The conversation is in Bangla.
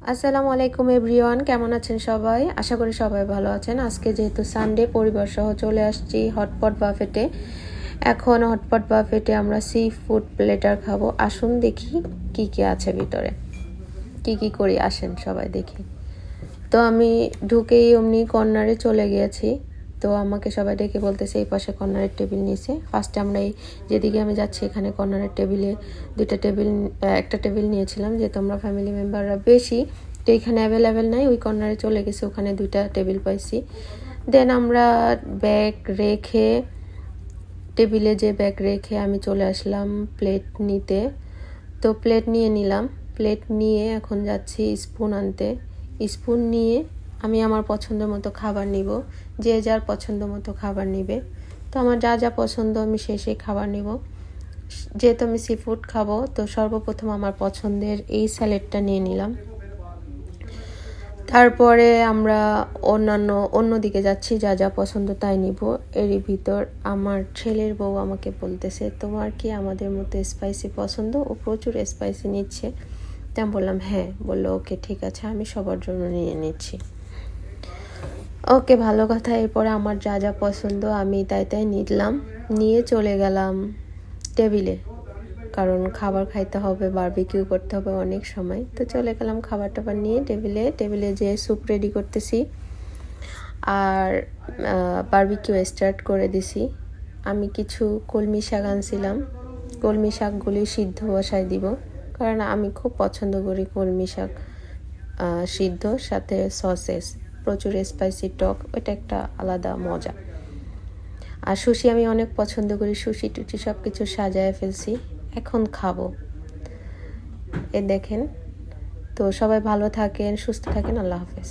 আসসালামু আলাইকুম এভরিওয়ান, কেমন আছেন সবাই? আশা করি সবাই ভালো আছেন। আজকে যেহেতু সানডে, পরিবার সহ চলে আসছি হটপট বাফেটে। এখন হটপট বাফেটে আমরা সি ফুড প্লেটার খাবো। আসুন দেখি কি কি আছে ভিতরে, কি করি, আসেন সবাই দেখি। তো আমি ঢুকেই অমনি কর্নারে চলে গিয়েছি। তো আমাকে সবাই ডেকে বলতেছে এই পাশে কর্নারের টেবিল নিয়েছে। ফার্স্টে আমরা এই যেদিকে আমি যাচ্ছি এখানে কর্নারের টেবিলে একটা টেবিল নিয়েছিলাম, যেহেতু আমরা ফ্যামিলি মেম্বাররা বেশি, তো এখানে অ্যাভেলেবেল নাই, ওই কর্নারে চলে গেছি, ওখানে 2টা টেবিল পাইছি। দেন আমরা টেবিলে যে ব্যাগ রেখে আমি চলে আসলাম প্লেট নিতে। তো প্লেট নিয়ে নিলাম, প্লেট নিয়ে এখন যাচ্ছি স্পুন আনতে। স্পুন নিয়ে আমি আমার পছন্দ মতো খাবার নিব, যে যার পছন্দ মতো খাবার নিবে। তো আমার যা যা পছন্দ আমি সেই খাবার নিব। যেহেতু আমি সি ফুড খাবো, তো সর্বপ্রথম আমার পছন্দের এই স্যালাডটা নিয়ে নিলাম। তারপরে আমরা অন্যদিকে যাচ্ছি, যা যা পছন্দ তাই নিব। এরই ভিতর আমার ছেলের বউ আমাকে বলতেছে, তোমার কি আমাদের মতো স্পাইসি পছন্দ? ও প্রচুর স্পাইসি নিচ্ছে। তা আমি বললাম হ্যাঁ। বললো ওকে ঠিক আছে, আমি সবার জন্য নিয়ে নিচ্ছি। ওকে, ভালো কথা। এরপরে আমার যা যা পছন্দ আমি তাই নিলাম, নিয়ে চলে গেলাম টেবিলে, কারণ খাবার খাইতে হবে, বারবিকিউ করতে হবে অনেক সময়। তো চলে গেলাম খাবার টাবার নিয়ে টেবিলে যে স্যুপ রেডি করতেছি আর বারবিকিউ স্টার্ট করে দিছি। আমি কিছু কলমি শাক আনছিলাম, কলমি শাকগুলি সিদ্ধ বসায় দিব, কারণ আমি খুব পছন্দ করি কলমি শাক সিদ্ধ, সাথে সসেস, প্রচুর স্পাইসি টক, ওটা একটা আলাদা মজা। আর সুশি আমি অনেক পছন্দ করি, সুশি টুচি সব কিছু সাজায় ফেলছি, এখন খাবো। দেখেন। তো সবাই ভালো থাকেন, সুস্থ থাকেন, আল্লাহ হাফেজ।